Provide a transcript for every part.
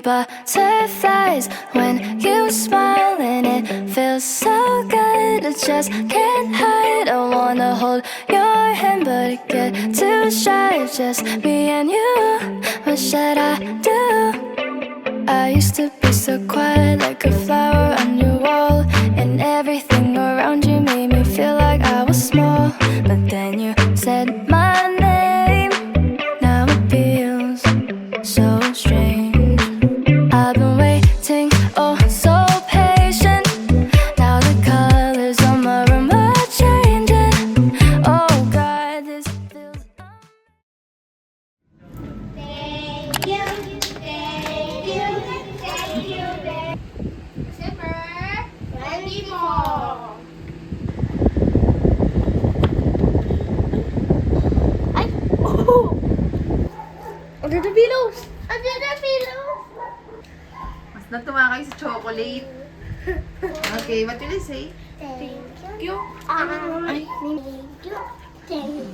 butterflies when you smile, and it feels so good. I just can't hide. I wanna hold your hand, but it get too shy. Just me and you. What should I do? I used to be so quiet, like a flower on your wall, and everything around you made me feel like I was small. But then you said my name. Now it feels so strange. I've been waiting, oh so patient. Now the colors on my room are changing. Oh God, this feels Thank you, thank you, thank you, thank you. December 24. Ay! Oh! Under the pillows! Under the pillows! Mas natuwa kayo sa chocolate. Okay, what will you say? Thank you. Ay. Thank you. Thank you.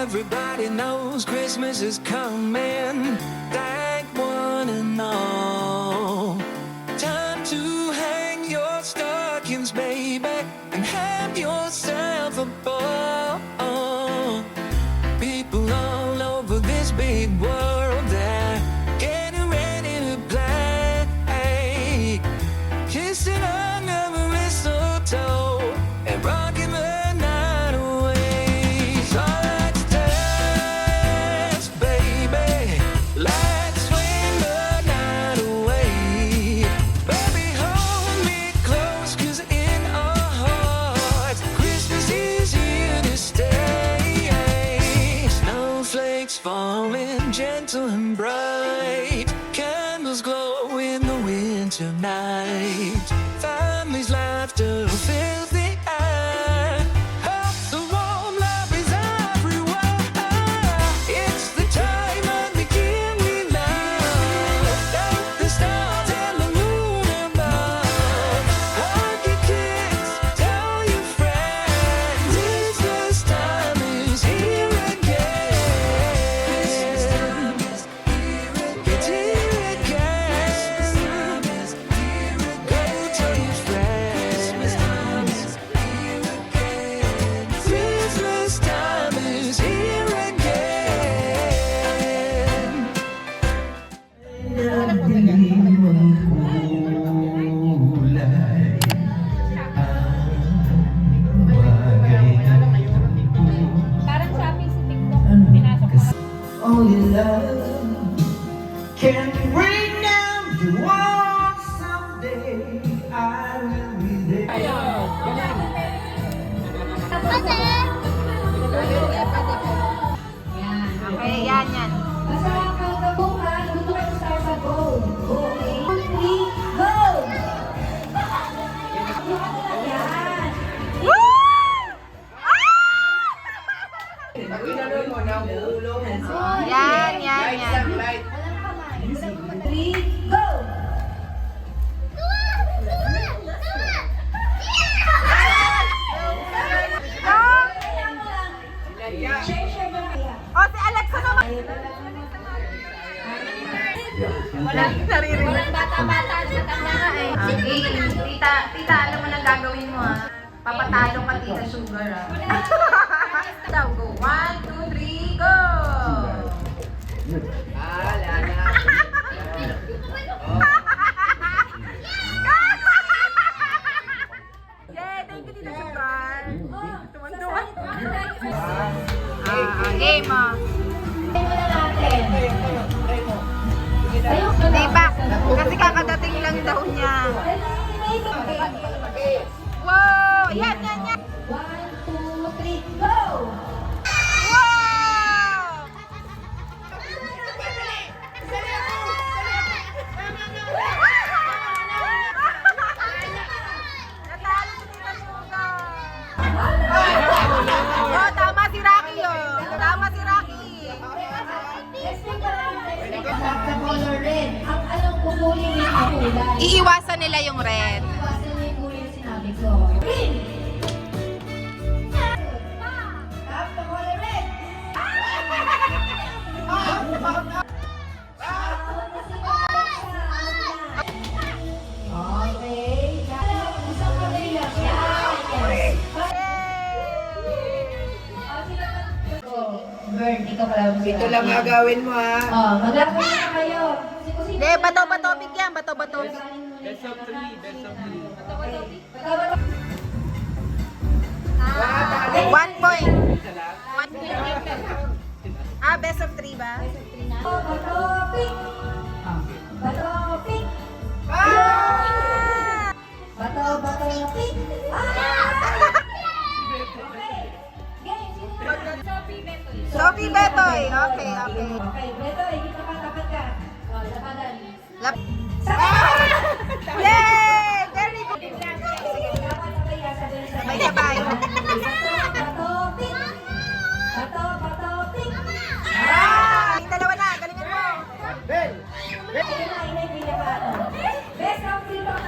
Everybody knows Christmas is coming. Thank one and all. Time to hang your stockings, baby, and have yourself a ball. People all over this big world, they're getting ready to play. Kissing under the mistletoe and rocking the night away. So let's dance, baby. Let's swing the night away. Baby, hold me close, 'cause in our hearts, Christmas is here to stay. Snowflakes falling gentle and bright. Candles glow in the winter night. Families' laughter fills the air. Hearts are warm, love is everywhere. It's the time of the year we love. Thank the stars and the moon above. Hug your kids, tell your friends. Christmas time is here again. It's here again. Go tell your friends. Christmas time is here again. Parang shopping sa TikTok. Pinasok ko. Only love can bring down the walls. Someday I will be there. Okay, yan, yan. Yan, yan, yan. Oh, si Alexa naman. Walang naririnig. Walang bata-bata sa tama nga eh. Okay, tita, alam mo na gagawin mo ha. Papatalo ka, tita Sugar ha. Daw, go. 1, 2, 3, go! Yay! Thank you, tita Sugar. Tuwan-tuwa. Game mo. Hindi pa. Kasi kakadating lang daw niya. Wow! Yan, yan, yan! 1, 2, 3, go! Wow! Iiwasan nila yung red. Burn, ikaw pala. Ito lang agawin mo ha. Oh, maglakad na kayo. Hindi, bato-bato bigyan, bato-bato. Best of 3. 1 point. Ah, best of 3 ba? Bato, pink. Bato, pink. Bato, bato, pink. Sophie Betoy. Okay, okay. Okay, Beto, hindi ka tapat ka. Oh, lapadan. Lap Yay! Very good. Dapat sabay, sabay, sabay. Sabay-sabay. Bato, pink. Bato, bato, pink. Yung dalawa na, galingan mo. Ito na, inay, pila pa. Best of zero.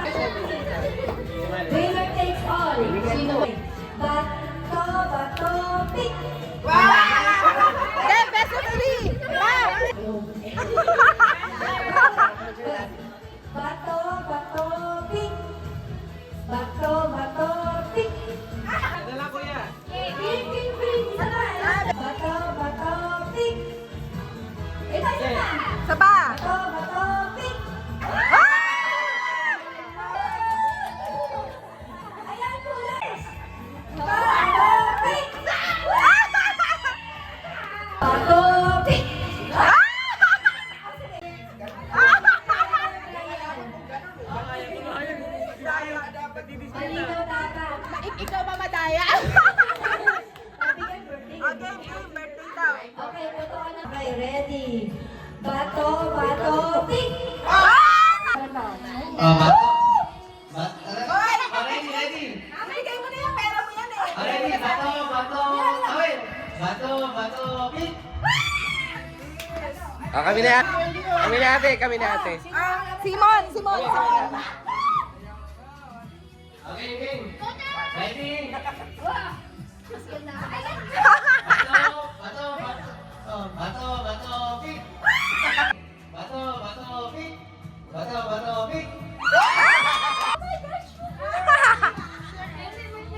Winner takes all. Sino? Bato, bato, pink. Then, best of 3. Wow! Bato, bato, pink. Bato, bato, pink. Pink, pink, pink. Bato, bato, pink. Ito, ito na. Saba. Bato, bato, pink. Ayan, pulis. Bato, pink. Bato, pink. Malinaw dapat. Ikaw mamadaya. Pabigyan birthday. Okay, game, birthday daw. Okay, boto ka na. Okay, ready. Bato, bato, pink. Ready, ready. Bigay mo na yung pera mo yan eh. Ready, bato, bato. Away. Bato, bato, pink. Kami na ate. Simon, Simon. Okay, game. Ready. Bato, bato, pink. Bato, bato, pink. Bato, bato, pink.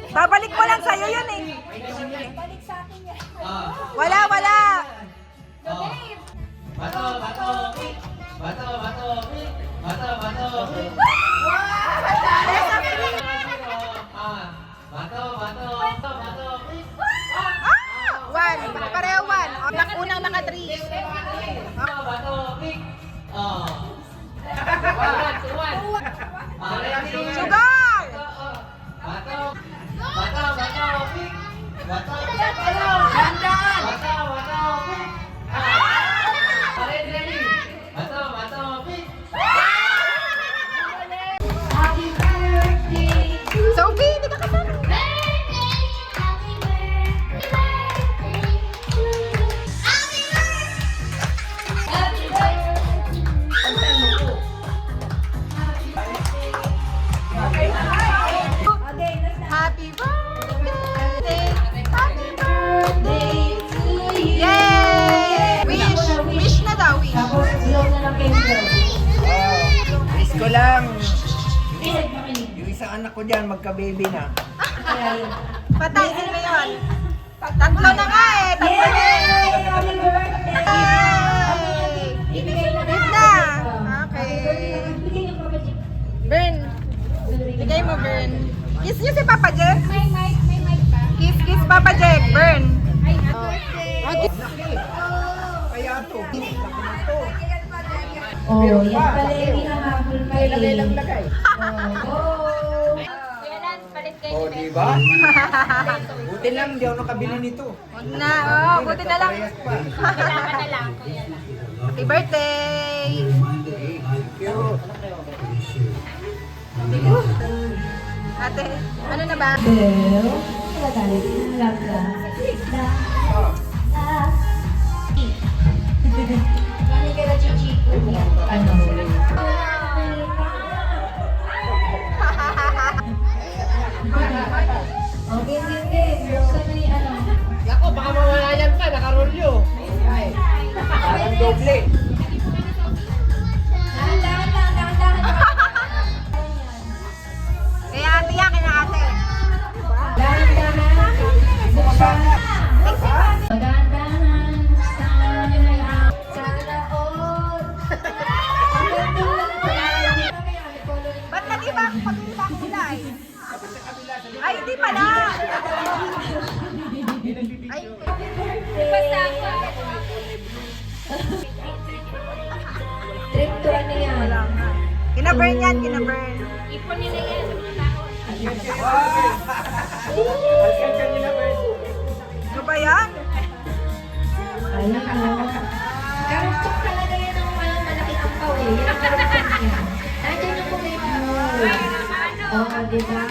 Babalik mo lang sa'yo yun eh. Balik sa akin yan. Wala, wala. Bato, bato, pink. Bato, bato, pink. Bato, bato, pink. Bato, bato, bato, pink. One. Pareho one. Unang naka 3. Bato, bato, pink. Sugar! Bato, bato, bato, pink. Bato, bato, bato, pink. Ready. Bato, bato, pink. Happy birthday to Sophie, hindi ka kasama. Happy birthday. Okay, next na. Happy birthday. Happy birthday. To you. Yay! Wish na daw, wish. Tapos, blow na ng candle. Miss ko lang. Isip makinig. Yung isang anak ko dyan, magka-baby na. Kaya yun. Patay, sino yun? Tatlo na nga eh. Tatlo na eh. Yay! Happy birthday! Yay! Ibigay na Ibigay natin. na. Happy Okay. birthday. Bigay ng Papa Jim. Bern. Bigay mo, Bern. Kiss niyo si Papa Jack. May mic pa. Kiss, kiss Papa Jack. Bern. Kaya to. Oh, yan pala yung hinahabol pa eh. Lagay. Oh, O, diba? Buti lang, hindi ako nakabili nito. Huwag na. Oh, buti na lang. Parehas pa. Happy birthday. Thank you. Ate, ano na ba? Pero, nagagalit na lang ka. Mani ka na chichiko. Ano? doble. Kaya ate yan, kaya ate. Ba't na di ba kulay? Ay, hindi pala. Ay, Trip to ano yan? wala nga. Kinaburn yan, kinaburn. Ipon nila yan. Alkan ka nila, Bert. Ano ba yan? Alam mo. Karustok talaga yan ang malaki ang pao eh. Yan ang karustok niya. Nandiyan yung kulit mo. Oo, di ba?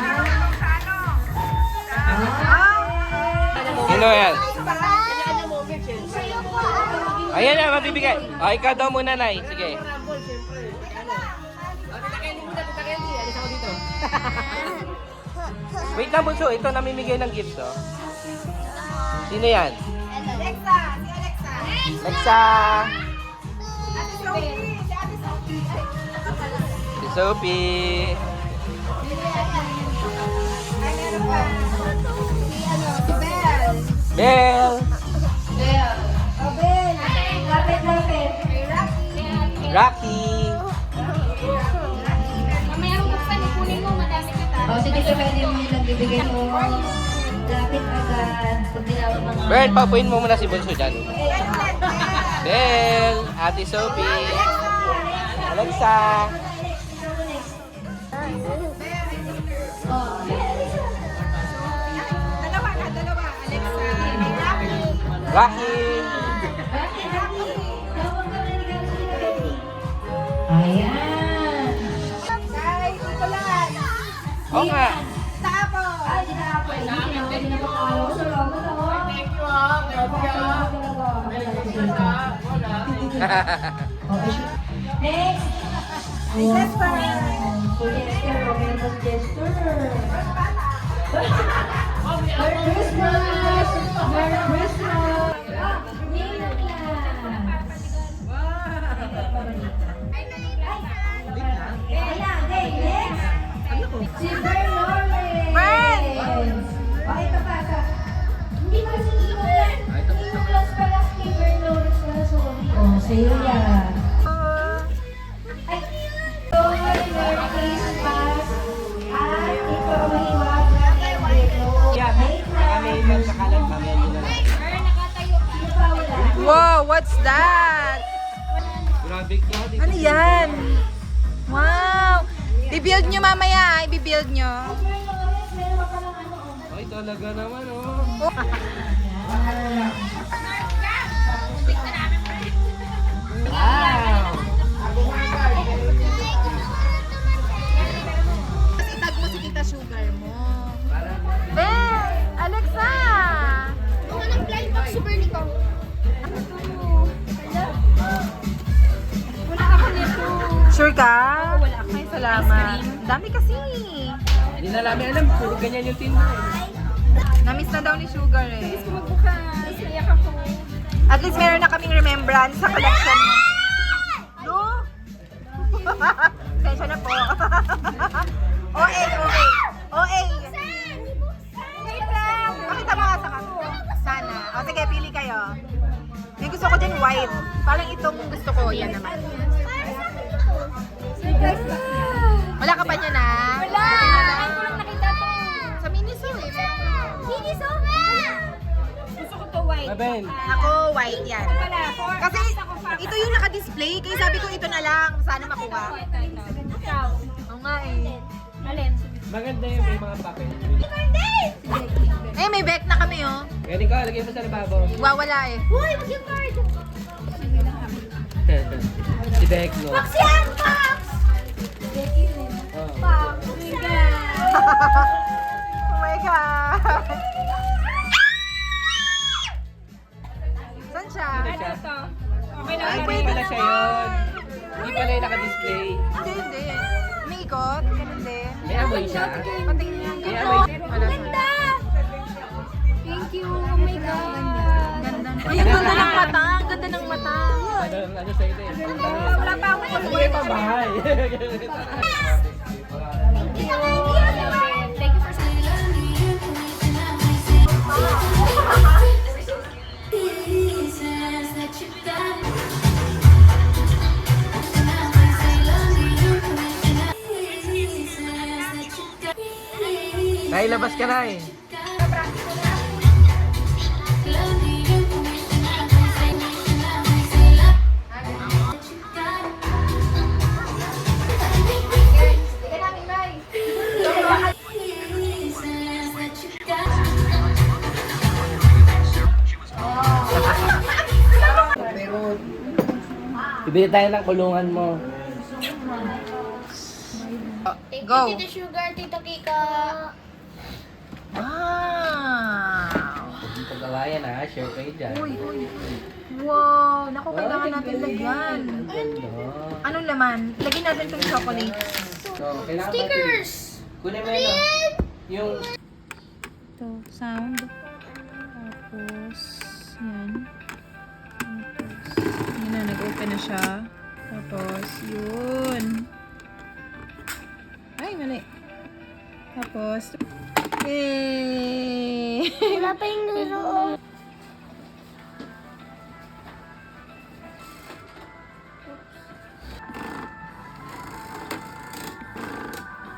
Sino yan? Sa'yo po. Ayan na, mabibigay. O, ikaw daw muna, Nay. Sige. Wait lang, Bunso. Ito namimigay ng gifts, oh. Sino yan? Alexa, si Alexa. Alexa! Ate Sophie, si Ate Sophie. Si Sophie! Ay, meron pa. Si ano, si Belle. Belle! Oh, Belle. Lapit, lapit. Rocky! O, sige, so pwede mo yung nagbibigay mo. Lapit agad. Pag tinawag mga... Bert, papuin mo muna si Bunso dyan. Belle! Ate Sophie! Alexa! Dalawa na, dalawa. Alexa. Rocky. Rocky! Ayan. Guys, ito lang. Oo nga! Tapos. Ay, di na ako. Hindi na pinapakalaw. Salamat ako. Thank you, Next. Gesture. Gesture. Romantic gesture. Merry Christmas! Merry Christmas! Ninang lang. Ayan, hey, next. Si Bern Lawrence. Bern! O, ito pa. Hindi ba si Ninong Las pala kay Bern Lawrence pala, sorry. Oh, sa'yo yan. Ay, so, Merry Christmas. At ito may iwagan. Yeah, kami magkakalat kami. Wow, what's that? Grabe ka. Ano yan? Wow! I-build nyo mamaya, i-build nyo. Ay, talaga naman, oh. Wow! Tapos itag mo si Tita Sugar mo. Ben! Alexa! Kung anong blind box super nito? Wala ako nito. Sure ka? Wala ako. Ay, salamat. Dami kasi. Hindi na namin alam, puro ganyan yung tinda eh. Namiss na daw ni Sugar eh. Magbukas. Iyak ako. At least meron na kaming remembrance sa collection mo. No? Sensya na po. OA, OA. OA. Wait lang. Pakita mo nga sa kami. Sana. O sige, pili kayo. Yung gusto ko dyan white. Parang itong gusto ko. Yan naman. Wala ka pa niya na? Wala! Ay, ko lang nakita to. Sa Miniso eh. Miniso? Gusto ko to white. Mabel, Ako, white yan. Kasi ito yung naka-display. Kaya sabi ko ito na lang. Sana makuha. Ikaw. Oo nga eh. Alin? maganda yung may mga papel. Eh, may back na kami oh. Pwede ka, lagay mo sa lababo. Wawala eh. Uy, wag yung card. Si Dekno. Box yan! Box! Oh. Box! Oh my God. Oh my God. Saan siya? Ano to? Ay, pwede pala siya yun. Hindi pala yung naka-display. Hindi, hindi. May ikot. Ganun din. May amoy siya. Patingin niya. May amoy. Wala siya. Ganda! Thank you. Oh my God. Ganda. Ay, ang ganda ng mata. Ang ganda ka ng mata. Ano sa ito eh? Wala pa ako nag-work. Bahay. Thank you for Nailabas ka na eh. Bibili tayo ng kulungan mo. Go. Tito Sugar, Tito Kika. Wow. Pag-awayan ha, share kayo dyan. Wow. Naku, kailangan natin lagyan. Ang ganda. Anong laman? Lagyan natin itong chocolate. So, kailangan Stickers! kunin mo yun. Yung Ito, sound. Tapos, yan. Tapos, yun na, nag-open na siya. Tapos, yun. Ay, mali. Tapos, yay! Wala pa yung laro.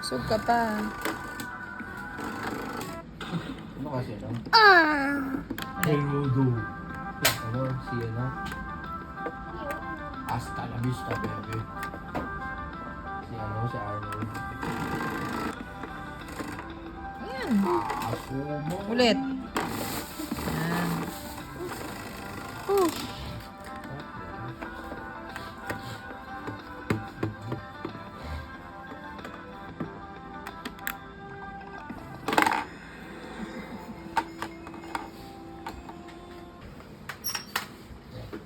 Sug ka pa. ano kasi no? Ah! Hey, Rodo. Ano, si ano? Hasta la vista, baby. Si ano, si Arnold. Ayan. Asumo. Ulit. Ayan.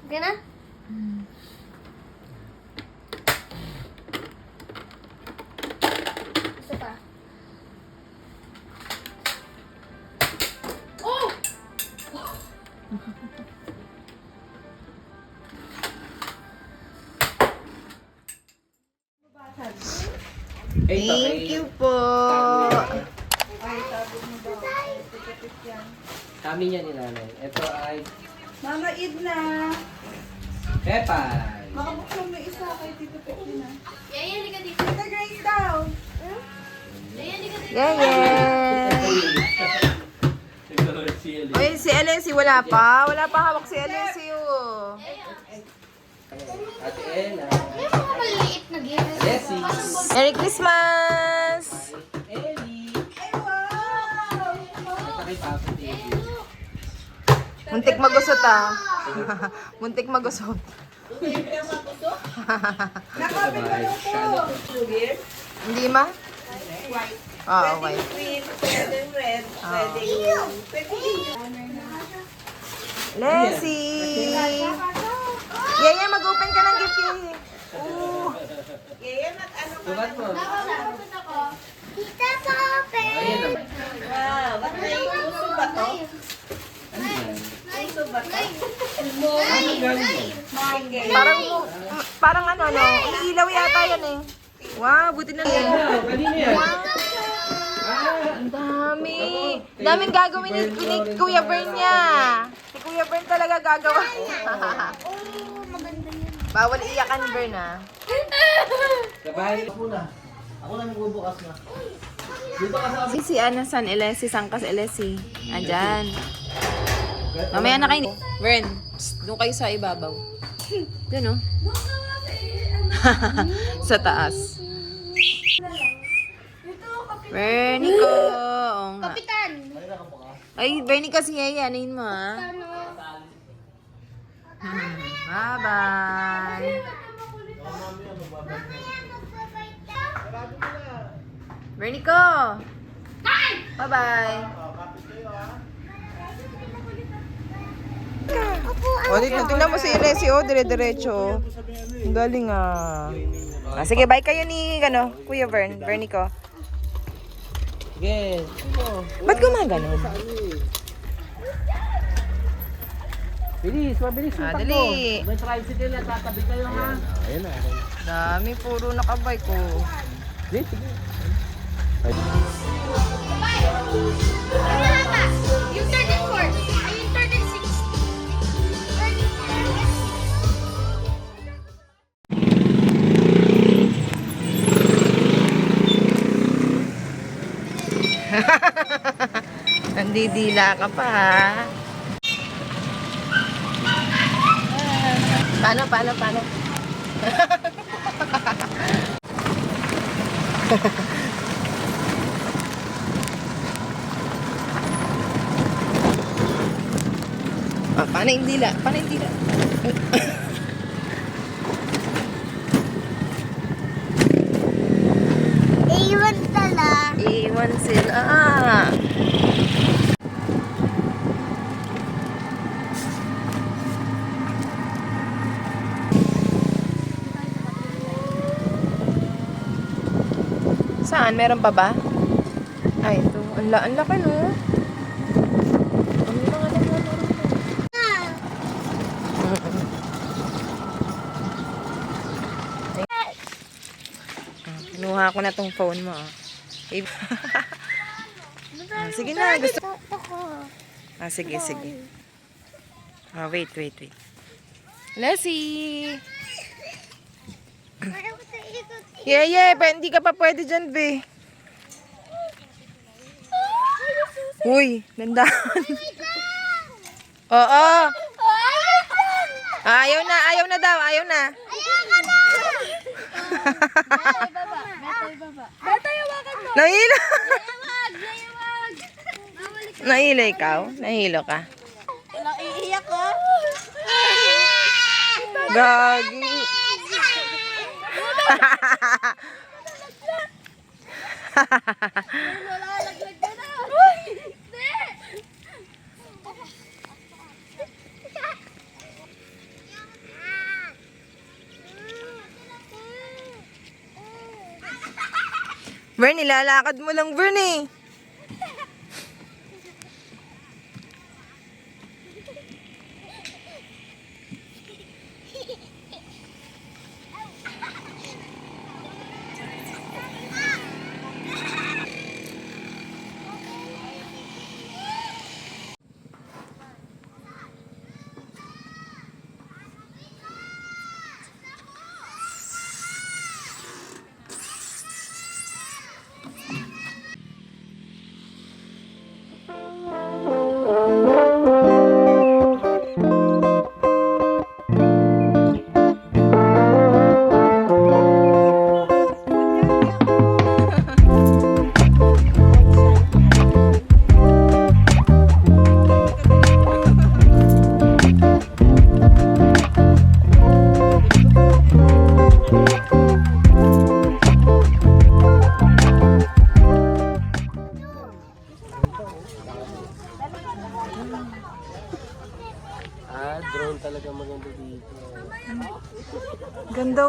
Okay na? Isa pa. Oh! Thank you po. Kami niya ni nanay. Ito ay Mama Edna, Pepay. makabuksan mo isa kay Tito Petina. Yaya, hindi ka dito. Tita Grace daw. Yaya, hindi ka dito. Yay! Uy, si Alessi wala pa. Wala pa hawak si Alessi. Oh. Ate Ella. Yung mga maliliit na gift. Alessi. Merry Christmas! Ellie. Ay, wow! Ito kay Papa TV. Muntik magusot ah. Muntik magusot. Nakapit na lang po. Sugar, Hindi ma? white. Oo, okay. Green, pwedeng red, pwedeng yun. Pwedeng yun. Lessie! Yaya, mag-open ka ng gift eh. Ooh. Yan at ano ka. Sukat mo. Tita Pape! Ayan na. Wow, ba't may puso ba to? Ano yan? Puso ba to? Ano galing mo? Parang ano, umiilaw yata yan eh. Wow, buti na lang. Kanino yan? Ang dami. Daming gagawin ni Kuya Bern niya. Si Kuya Bern talaga gagawa. Bawal iyakan ni Bern ah. Kabahay. Si ano, San Elesi, Sangkas Elesi. Andyan. Mamaya na kayo. Bern, doon kayo sa ibabaw. Doon oh. Sa taas. Bernico. Oo nga. Kapitan! Ay, Bernico si Yaya. Anayin mo ah. Ano? Bye-bye. Bernico. Bye-bye. O, dito, tingnan mo si Ilesi, oh, dire-diretso. Ang galing ah. Sige, bye kayo ni, Kuya Vern, Bernico. Sige. Ba't gumagano? Bilis, mabilis yung Ah, takbo. dali. May tricycle na tatabi kayo ha. Ayun na. Dami, puro nakabike ko. Sige, sige. You turn in 4. You turn in 6. Turn in 4. Nandidila ka pa, ha? Paano? Paano yung dila? Iwan sila. Saan? Meron pa ba? Ay, ito. Ang laki, no? Ang mga naglalaro Kinuha ko na tong phone mo. Sige na. Gusto. Sige. Wait. Leslie! Yeah. Pa, hindi ka pa pwede dyan, be. Uy, dandahan. Oo. Ayaw na daw. Nahilo. Nahilo ikaw? Nahilo ka? Iiyak ko. Gagi. Vern, nilalakad mo lang, Vern, eh. Drone talaga maganda dito. Ganda.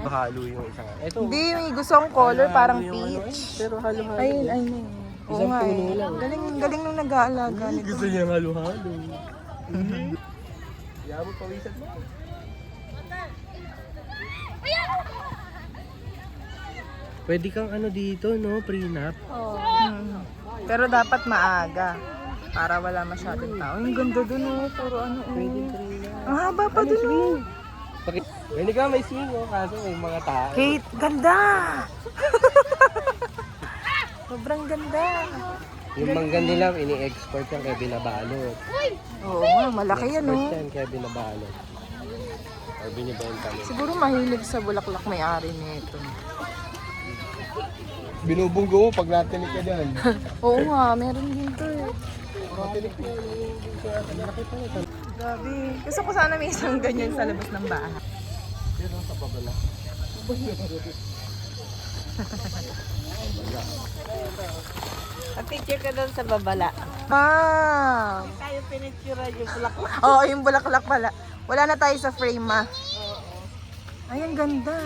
Halo yung isang. Ito. Hindi, may gusto akong color, parang yung ano, peach. pero halo-halo. Ayun. Oo Isang nga puno eh. lang. Galing nung nag-aalaga nito. Gusto niya halo-halo. Yabo, pawisan mo. Pwede kang ano dito, no? Prenup. Pero dapat maaga. Para wala masyadong tao. Ang ganda dun, oh. Puro ano, oh. Ang haba pa dun, oh. Pwede ka may singo, kaso may mga tao. Kate, ganda! Sobrang ganda. Yung mangga nila, ini-export yan kaya binabalot. Oo nga, malaki yan, Export oh. yan kaya binabalot. Or binibenta nila. Siguro mahilig sa bulaklak may-ari nito. Binubunggo mo pag natinig ka dyan. Oo nga, meron din to eh. Natinig mo. Laki pa ito. Grabe. Gusto ko sana may isang ganyan sa labas ng bahay. Pero sa babala. Picture ka doon sa babala. Ah! Tayo pinicture yung bulaklak. Oo, yung bulaklak pala. Wala na tayo sa frame, ah. Ay, ang ganda.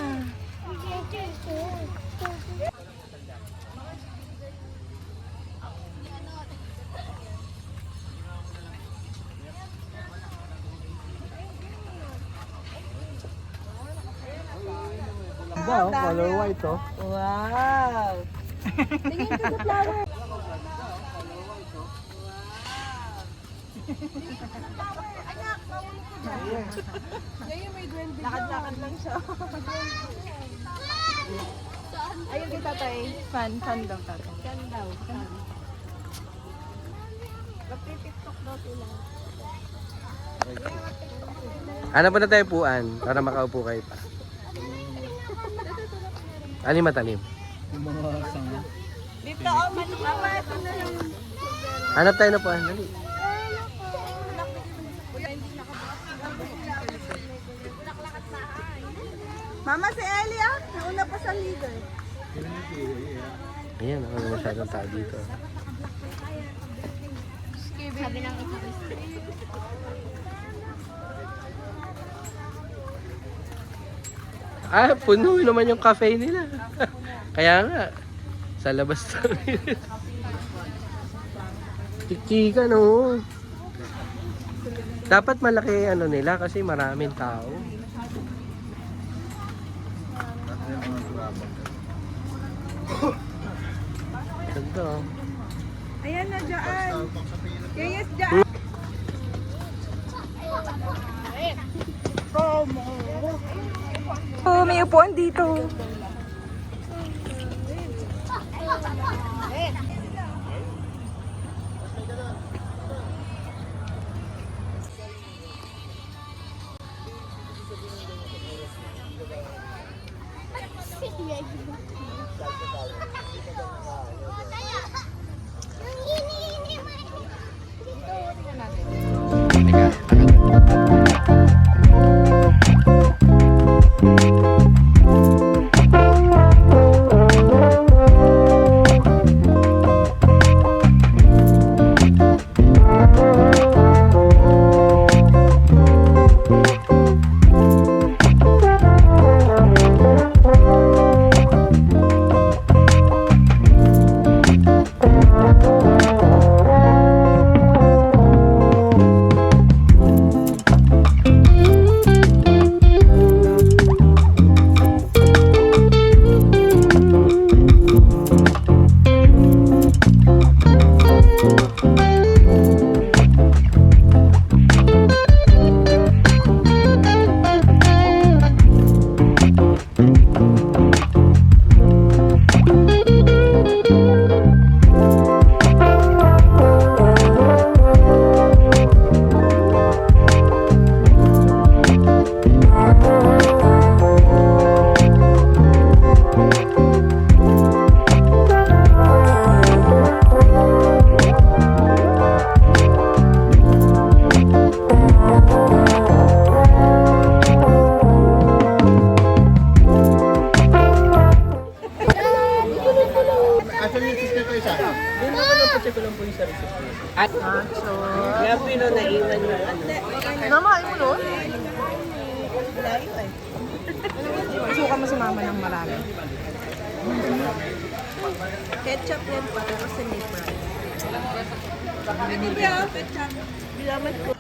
Color white, oh. Wow! Lakad-lakad lang siya. Ayun kay tatay. Fan daw tatay. Fan daw. Nagtitiktok daw sila. Hanap po na tayo puan para makaupo kayo pa. Ano yung matalim? Dito, oh, mama, ito na lang. Hanap tayo na puan. Dali. Mama, si Ellie ah. Nauna pa sa leader. Ayan, ako na masyadong tao dito. Sabi ng isa. Puno naman yung cafe nila. Kaya nga, sa labas tayo. Chika, no? Dapat malaki ano nila kasi maraming tao. Ganda, oh. Ayan na, dyan. Yes, dyan. Oh, may upuan dito. Kaya pino naiwan yung ano. Mama, ayaw mo nun? Suka mo si mama ng marami. Ketchup yan pa, pero sa may fries. Ketchup. Bilaman ko.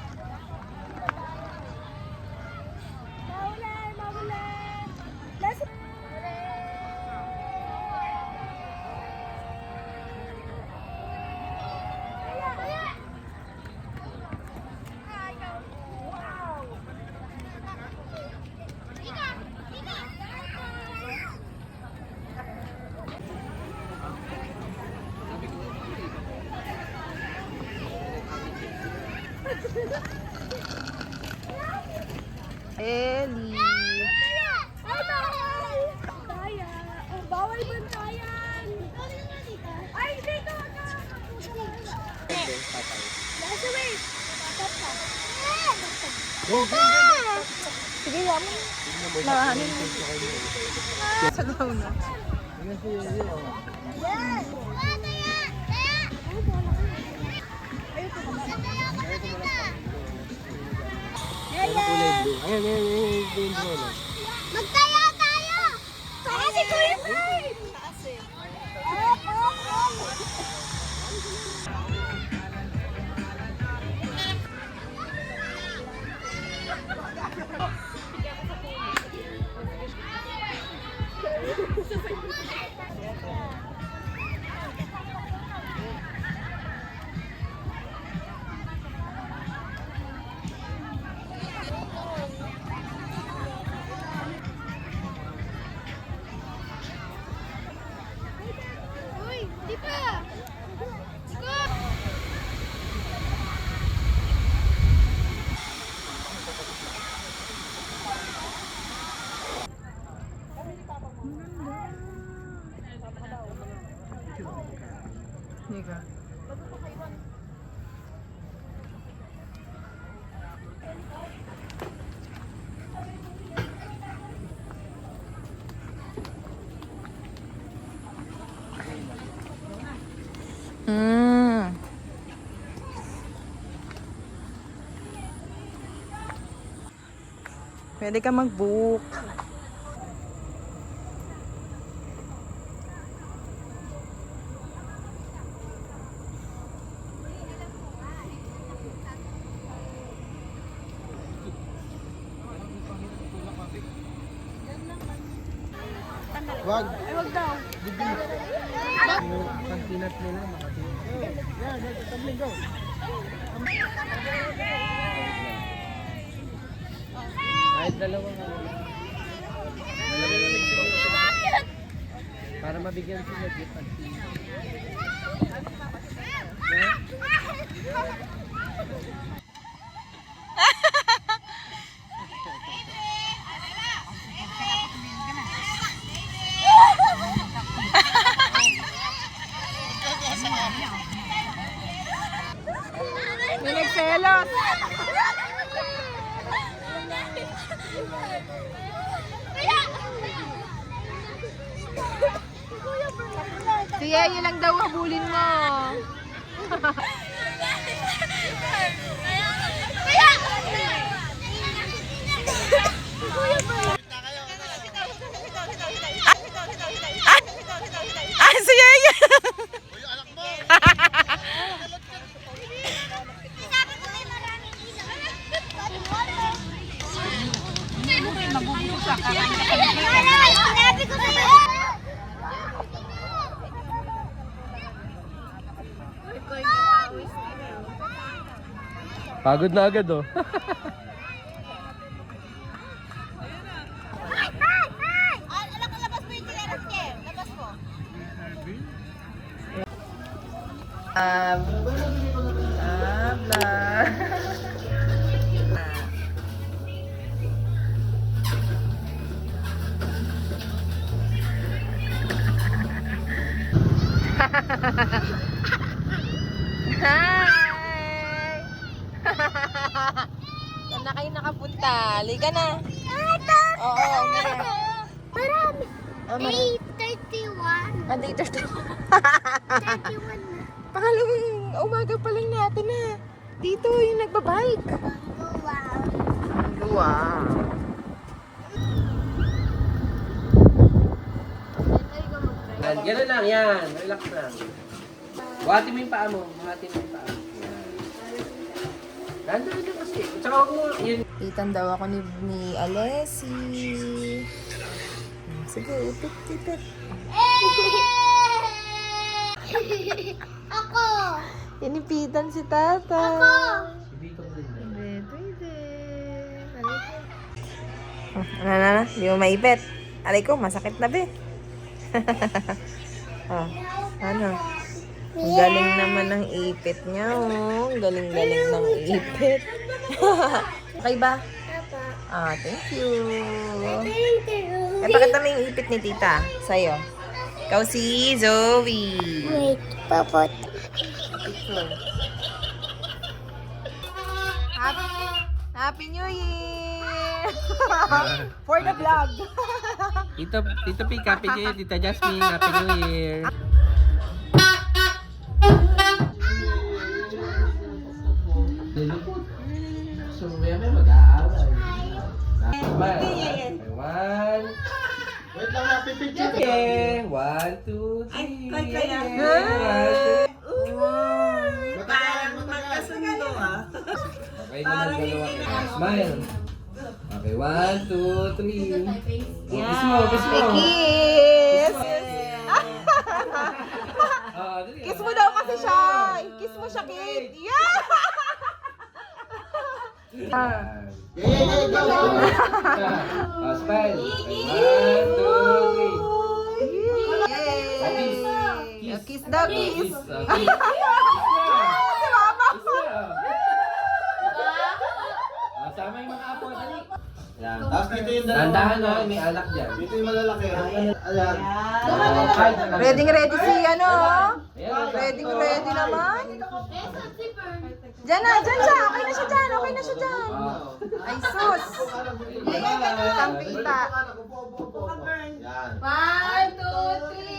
Ellie. Bawal bantayan! Ay, dito! Nasa way! Sige, yaman. Nakahanin mo. Sa daw na. Ayan, ayan, ayan, ayan, ayan, ayan. Magtaya tayo! Pwede ka mag-book. Wag. Ay, wag daw. Kantinat nila, makatinat. Kahit dalawang ano. Para mabigyan sila gift at May nagselos. Sige, yun lang daw habulin mo. Ah, si Yaya! pagod na agad oh. Hi! Saan na kayo nakapunta? Liga na. Oo, Marami. marami. 8:31. Ah, dito. 31 na. Pangalawang umaga pa lang natin na. Dito yung nagbabike. Wow. Wow. Ganun lang yan. Relax lang. Buhati mo yung paa mo. Buhati mo yung paa mo. Yan. Ganda kasi. Tsaka ako yun. Itan daw ako ni Alessi. Sige, ipit. Ako. Inipitan si Tata. Ano? Di mo maipit. Alay ko, masakit na be. Oh, ano? Ang galing naman ng ipit niya, oh. Ang galing-galing ng ipit. Okay ba? Ah, thank you. Eh, pakita mo yung ipit ni tita. Sa'yo. Ikaw si Zoe. Wait, papot. Happy New Year! For the vlog. Tito Pink, Happy New Year. Tita Jasmine, Happy New Year. So, may mag-aaral. One. Wait lang na, pipicture. Okay. 1, 2, 3. Ay, kaya. Magkasundo ah. Okay naman, dalawa kayo. Smile. Okay, 1, 2, 3. Kiss mo, kiss mo. Kiss! Dali. Kiss mo daw kasi siya. Kiss mo siya, Kate. Yeah! Smile. Okay, 1, 2, 3. Yay! Kiss daw, kiss. Kiss. Si Mama. Sama yung mga apo. Dali. Yan. Tapos dito yung dalawa. Tandahan na, may alak dyan. Dito yung malalaki. Ayan. Ready si ano? Ayan. Ready naman. Diyan siya. Okay na siya dyan. Ay, sus. Isang pita. Yan. 1, 2, 3.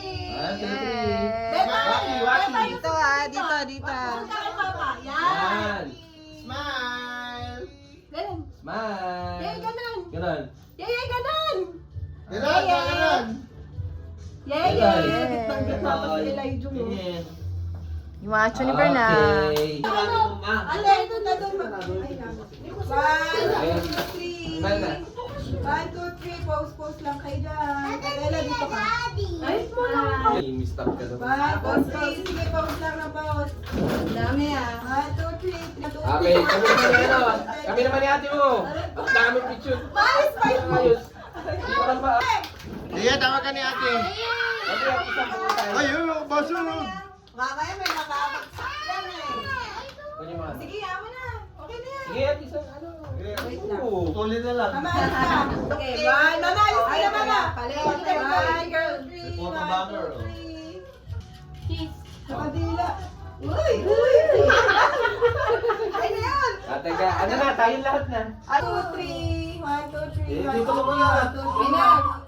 Dito dito. Yan. Smile! Smile. Ganon. Yay, ganon! Ganon. Yay, yay! Gitna pa si Elijah mo. Yung macho ni Bernard. Okay. Ano, ito na doon. One, two, three. Smile na. 1, 2, 3. Pose lang kayo dyan. Adela, dito ka. Ay, wala ka. Stop ka daw. 1, 2, 3. Sige, pose lang na pose. Ang dami ah. 1, 2, 3. Okay, kami naman ni ano. Kami naman ni ate mo. Ang dami picture. Ayos. Hindi pa pa. Iya, tawag ka ni ate. Okay, ang isang pumunta. Ayun, basunod. Mamaya may nakabagsak yan eh. Kunin mo. Sige, yaman na. Okay na yan. Sige, at isang ano. Wait lang. Tuloy na lang. Tama na. Okay, one. Mama, ayos ka na, mama. One, girl, three. Report na 1, banger, 2, 3. Sa kabila. Uy! Uy! Ay na yan! Teka, ano na, tayong lahat na. 2, 3. 1, 2, 3. Dito mo yan. 1, 2, 3 na.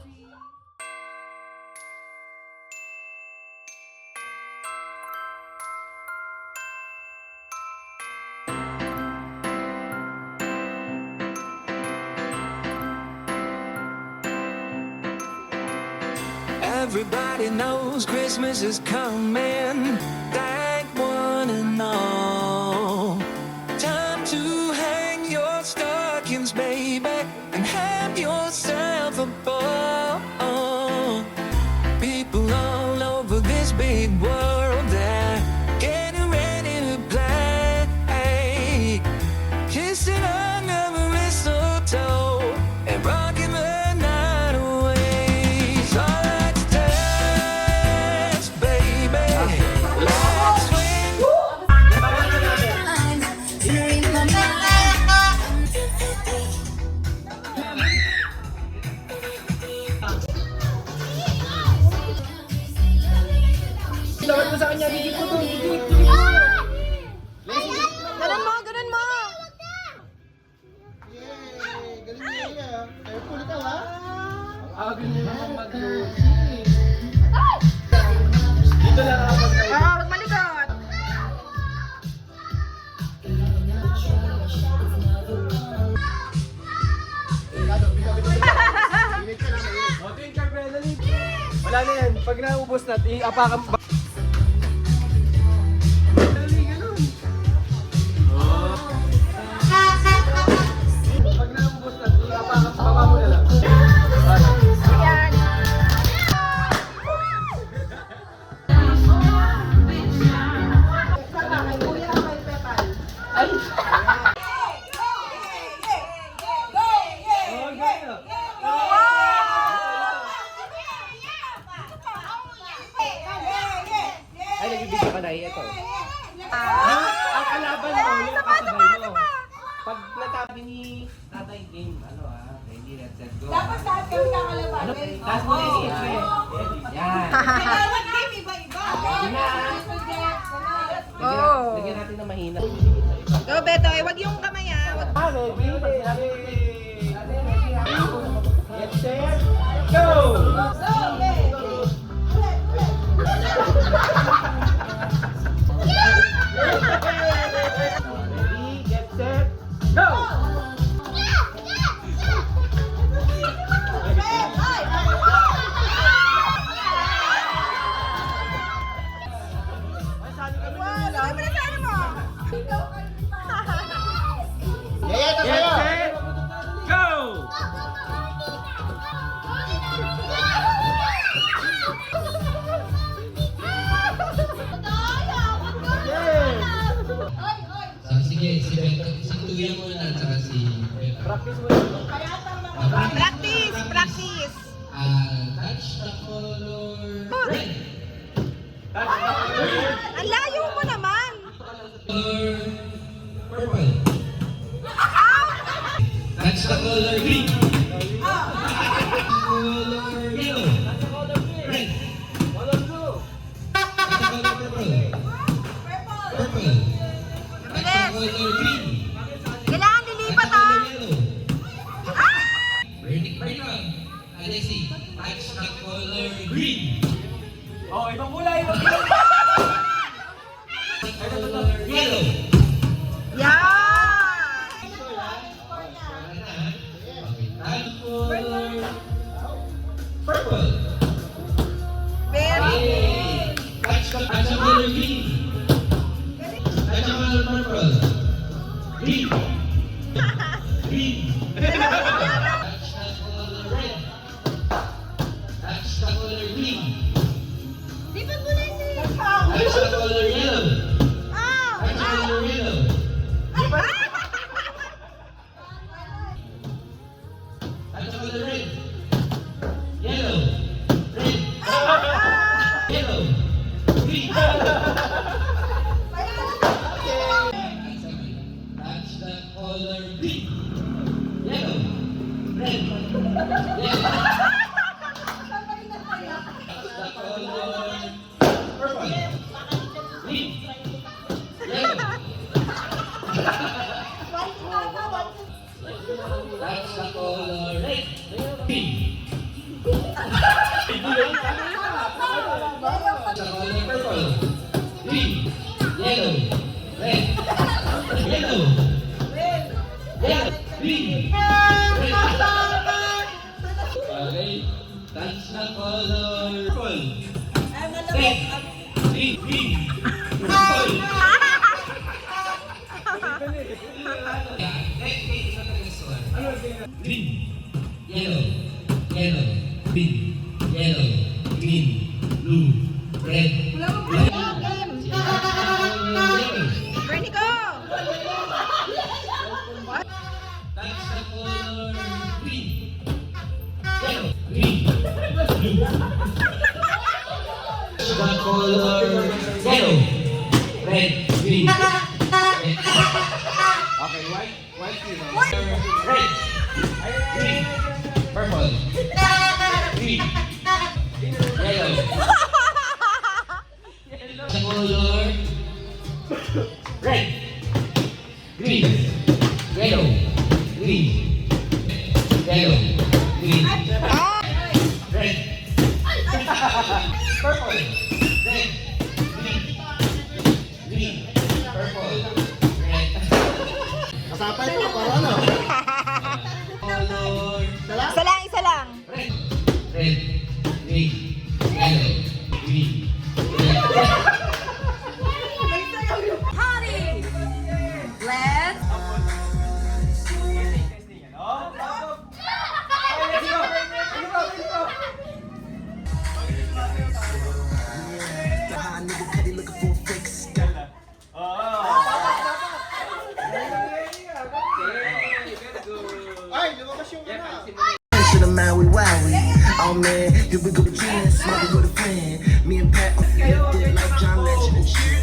Everybody knows Christmas is coming. Thank one and all. Time to hang your stockings, baby, and have yourself a ball. People all over this big world, they're getting ready to play. Kissing under the mistletoe and rocking the night away. So let's dance, baby. Let's swing. Lawat mo sa kanya, bigit mo to. Ganon mo, ganon mo! Yay! Galing niya yan. Careful ka ha. Agad mo naman mag-lusi. Dito lang ako mag-lusi. Oo, wag malikot! O, ito yung adrenaline. Wala na yan. Pag naubos na, i-apakan ba? Dali, ganun. Pag naubos na, i-apakan baba mo na lang. Ayan. Oh, ganun. Ay, nagbibigyan ka na ito. Ang kalaban mo, yung kasabay mo. Pag natabi ni tatay game, ano ready, let's set, go. Dapat lahat kami kakalaban. Taas mo na yung skip mo. Yan. Kailangan game iba-iba. Yun na. Oh. Lagyan natin ng mahina. Go, Beto. Eh, wag yung kamay ah. Wag... Ready. Get set, go! Ready, get set, go! Lagay mo na sa ano mo. Yaya, ito Get sa'yo. set, go! Sige, si Beto. Si Tuya mo na, tsaka si Beto. Practice mo yun. Practice! Practice! Touch the color red. Ang layo mo naman! Color purple. Touch the color green. Color yellow. Red. Color blue. Touch the color purple. Purple. Touch the color green. Kailangan lilipat ah! Yellow. Verdict vertical. Alexi, touch the color green. Oh, ibang kulay, ibang kulay. Yellow. Yan! Okay, touch color green, yellow, red, yellow. That's the color purple, green, yellow. That's the color red, green. The color purple, green, yellow, red, yellow, yellow, green, red. Okay, that's the color purple, red, green, purple. Green, yellow, yellow, green, yellow, green, blue, red, blue. Bernie, go! That's the color green, yellow, green, blue. The color yellow, red, green, red. Okay, white yun. Red, green, purple, green, yellow. The color red, green, yellow, green, yellow, green, red, purple, red, green, green, purple, red. Kasapay mo, para ano? Color Isa lang, isa lang. red, red, green, yellow, green, red. Honey! Let's... Ay, lumabas yung ano. To the Maui Wowie. Oh man, here we go again. Smoking with a friend. Me and Pat lifted like John Legend and shit.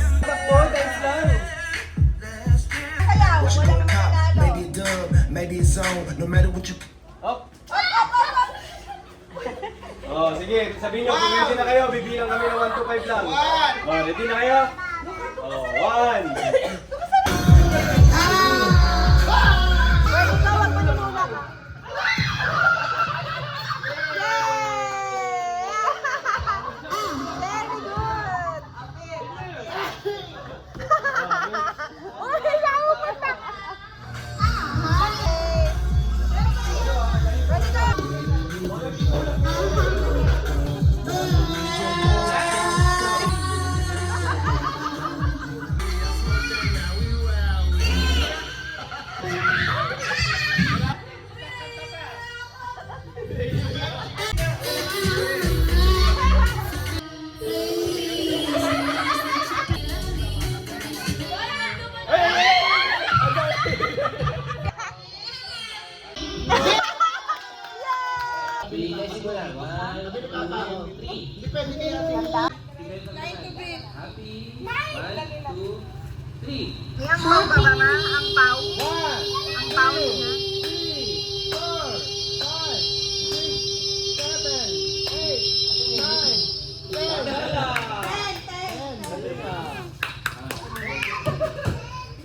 What you gonna cop? Maybe a dub, maybe a zone. No matter what you. Up! Oh, sige, sabihin nyo, kung ready na kayo, bibilang kami ng 1 to 5 lang. Oh, ready na kayo? Oh, 1. Bernie, go! Wag mo muna ka. Very good! Uy, naubos na! Bernie, go! Bilis ko lang. 1, 2, 3. Depende kayo natin. Happy. 1, 2, 3. May ang pau ba ba, ma? Ang pau? Ang pau niya?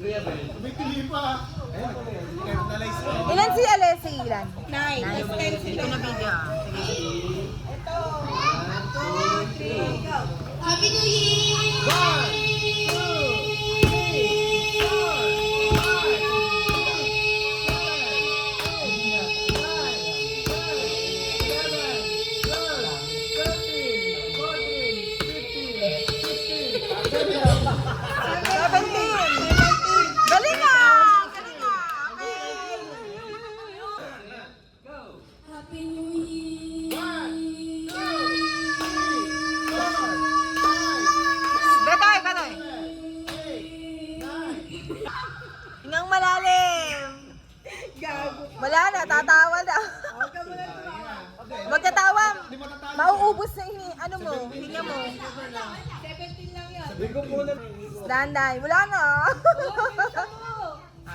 3. May tili pa. Ilan si Alessi? Ilan? 9. Ito na video. Sige. 1, 2, 3. Happy New Year! Galing na! Galing na! Okay. Betoy, betoy. Hingang malalim. Wala na, tatawa na. Huwag tatawa. Mauubos na ano mo, hinga mo. 17 lang yan. Sabihin ko muna. Danday, wala na.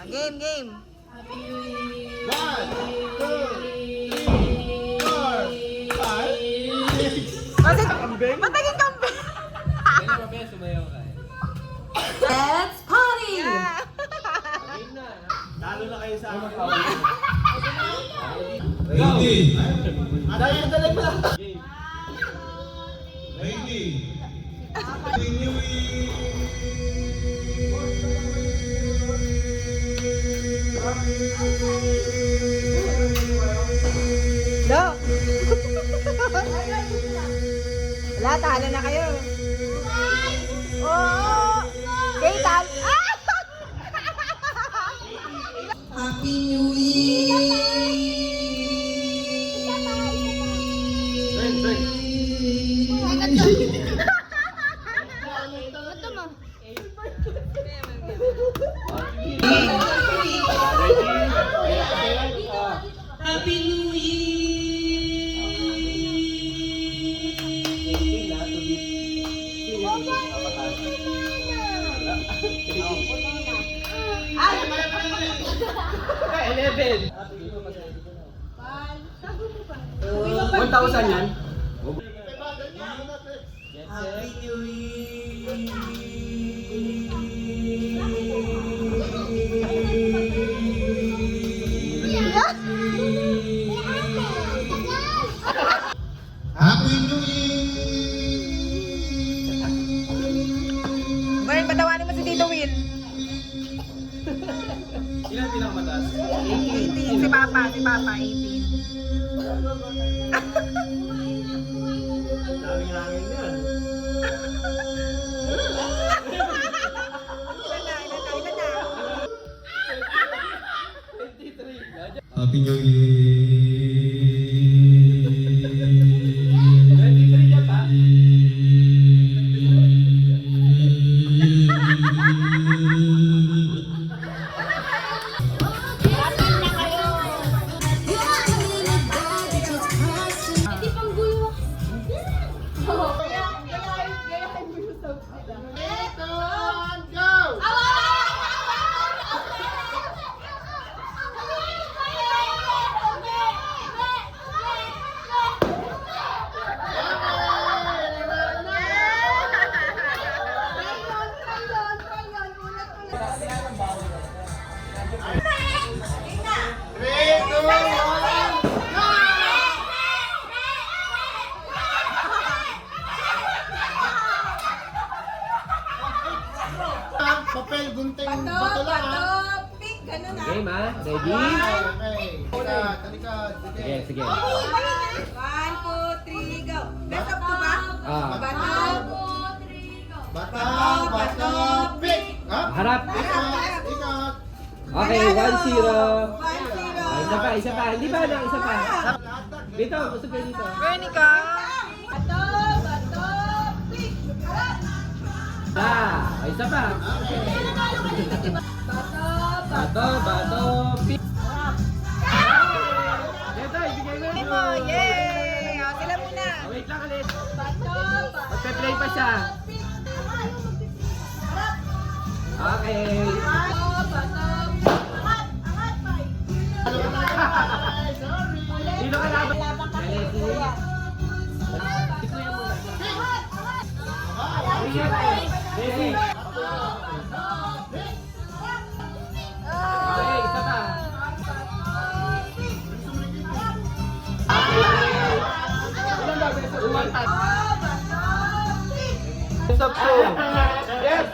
Game, game. 1, 2, 3, 4, 5, 6. Ba't naging kambing? Kaya mamaya sumayaw ka eh. Let's party! Game na. Talo na kayo sa akin. Ready. Dali pa lang. Ready. Continuing. No. Wala, talo na kayo. Oh! Okay, talo. Ah! Happy New Year. Happy New Ay, 11. 1,000 yan? Happy New Happy New Year! Ngayon, patawanin mo si Tito Will. Ilan pinakamataas? 18. Si Papa, 18. Daming hangin yan. Ilan na? Happy New Year! 23 yan pa? Hindi pang gulo. Papel, gunting, bato lang ha. Pick, ganun ah. Game ha? Ready? Okay. Talikod. Sige, sige. 1, 2, 3, go. Best of 2 ba? Ah, Bato, bato, pick. Ha? harap. Ikot, ikot. Okay, 1-0. 1-0. Isa pa. Hindi ba na? Isa pa. Dito, gusto kayo dito. Veronica. Bato, pick. Isa pa. Bato, pick. Dito, ibigay mo. Yay! O, sila muna. Wait lang ulit. Magpe-play pa siya. Okay. Dito ka laban. Ready? Okay, isa pa. Ilan ba? Stop two. Yes.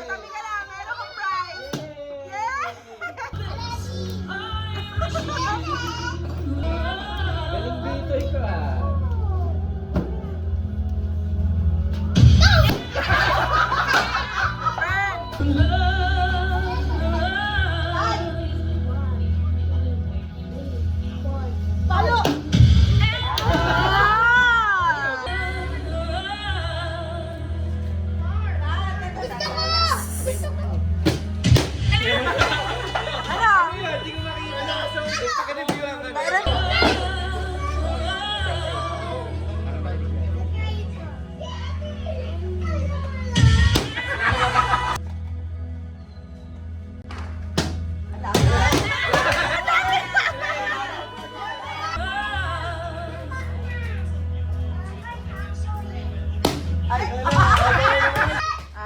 Tabi ka lang, meron kang prize. Yeah! Galing dito ikaw ah. Hindi ko makita. So, pag-review ako.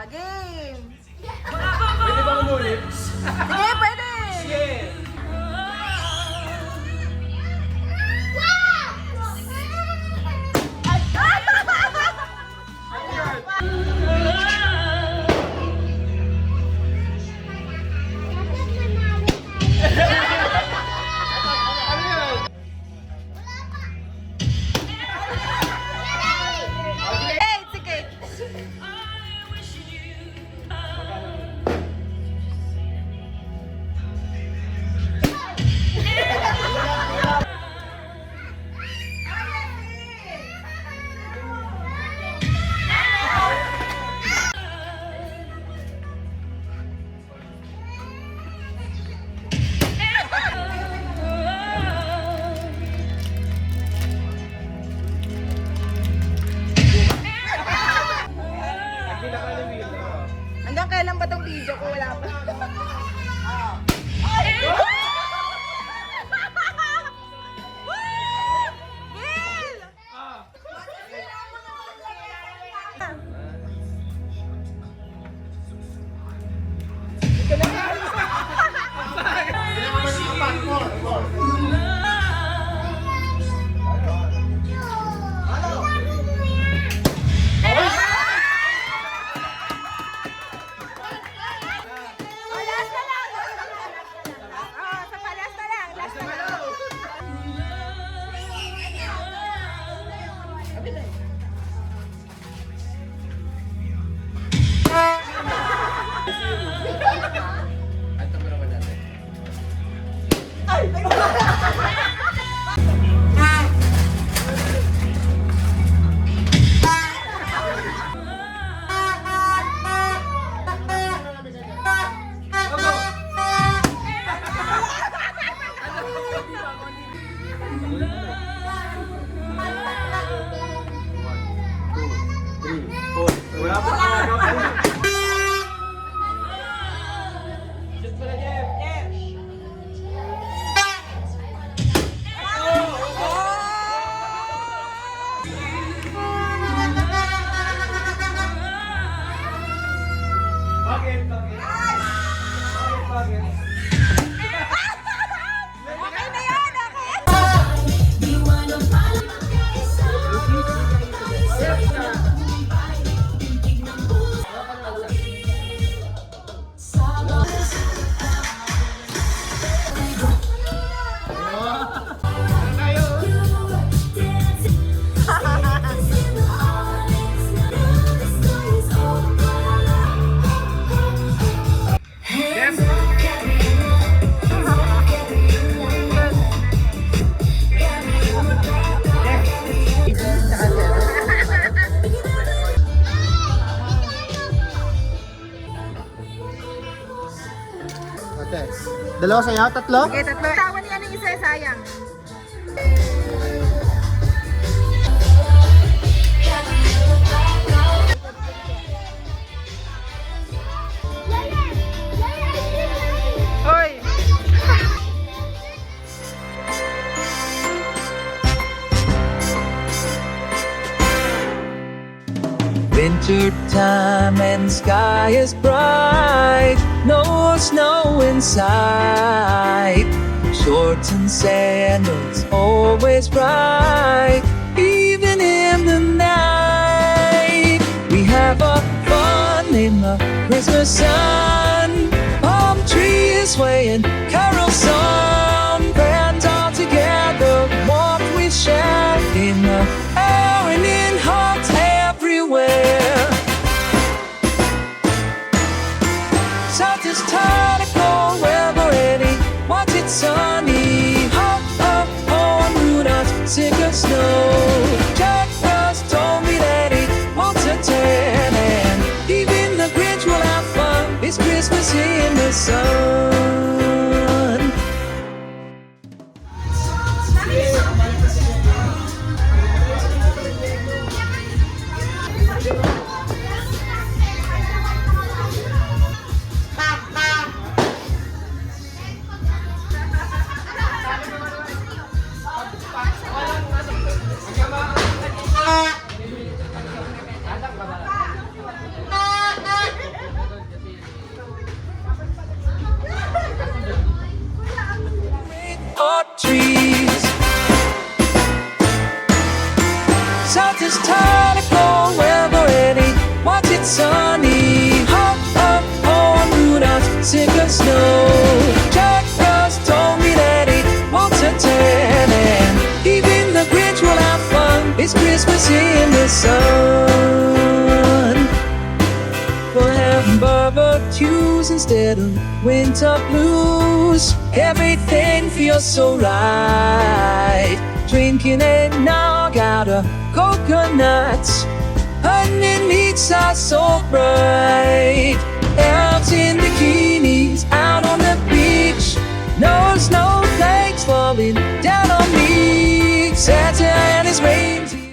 Game! Pwede ba umulit? Sige, pwede! Sige! Hey, sige! Hanggang kailan ba tong video ko? Wala pa. Wala pa ginagawa. Shoot mo na, Jeff. Bakit? Bakit? Okay na yan, okay? Dalawa sa'yo? Tatlo? Okay, tatlo. Tawan niya ng isa, sayang. Hoy! Winter time and the sky is bright. No snow in sight. Shorts and sandals always bright. Even in the night, we have a fun in the Christmas sun. Palm trees swaying, carol song. Friends all together, warmth we share in the air and in hearts everywhere. South is time to go wherever ready. Watch it sunny. Hop up on Rudolph's sick of snow. Jack Frost told me that he wants a tan, and even the Grinch will have fun. It's Christmas in the sun. Hot trees. South is time to go wherever ready. Watch it sunny. Hop up on Rudolph's sick of snow. Jack Frost told me that he wants a tan, and even the Grinch will have fun. It's Christmas in the sun. We'll have barbecues instead of winter blues. Everything feels so right. Drinking eggnog out of coconuts. Underneath are so bright. Elves in bikinis out on the beach. No snowflakes falling down on me. Santa and his reindeer.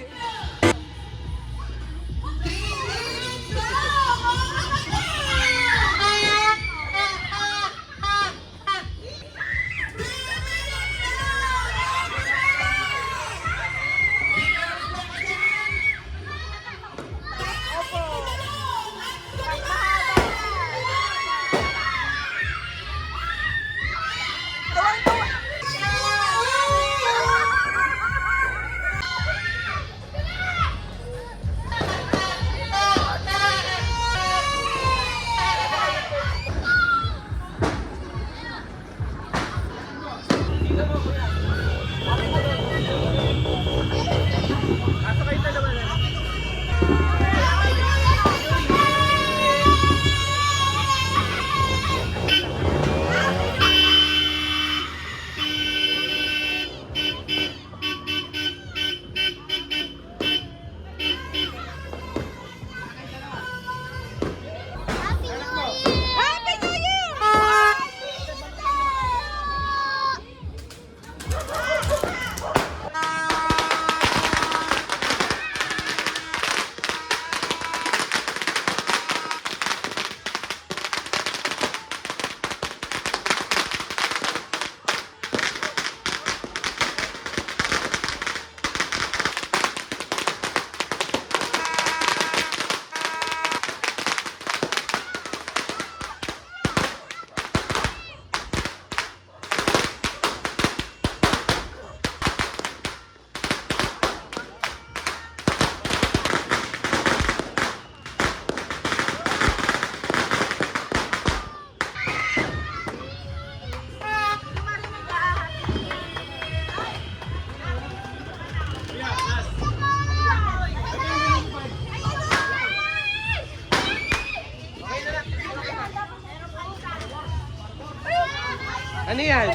Ano yan?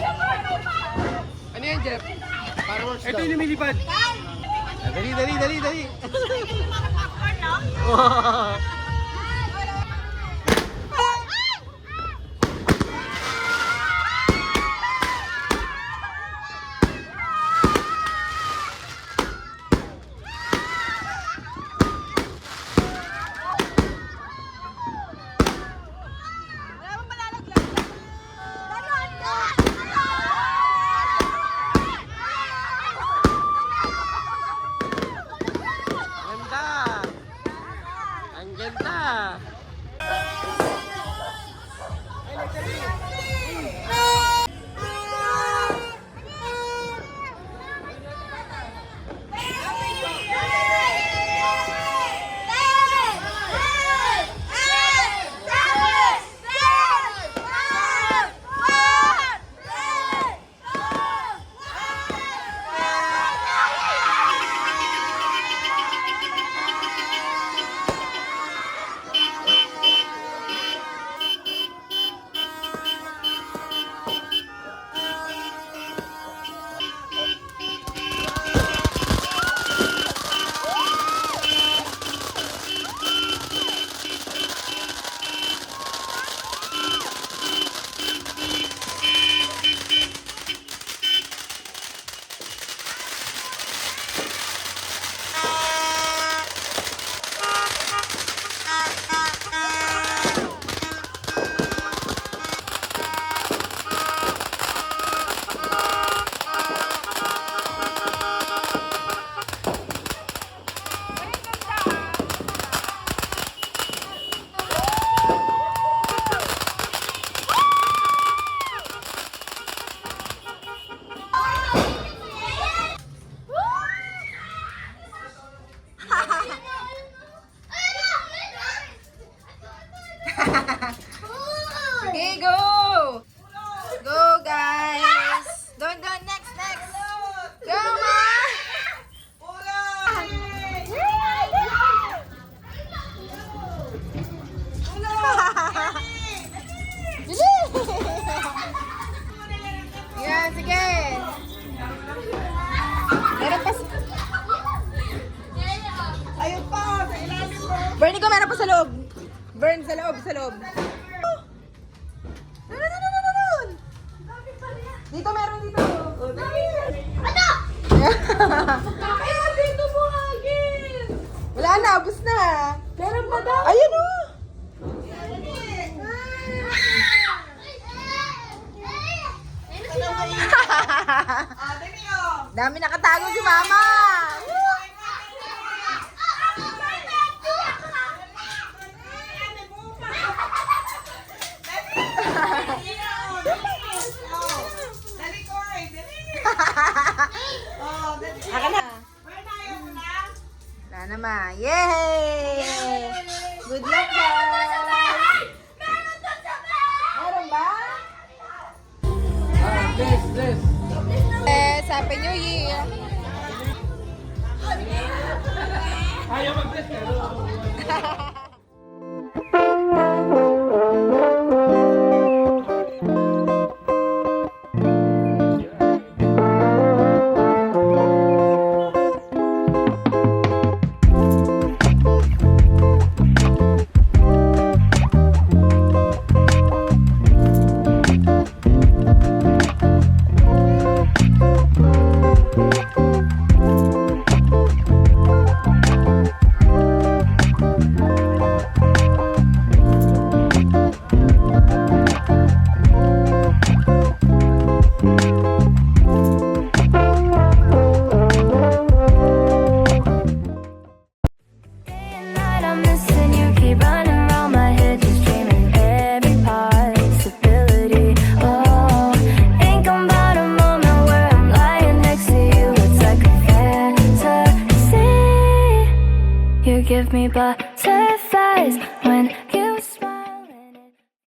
Ano yan, Jeff? Ito yung lumilipad. Dali, dali, dali, dali. Vern, sa loob, sa loob. Doon! Dito, meron dito. Ano? Kaya dito mo agin. Wala na, abos na. Meron pa daw. Ayun o. Dami nakatago si Mama. Aka na. Wala naman. Yay! Good luck, guys! Meron ba? Bless, bless. Happy New Year! Ayaw mag-bless ka.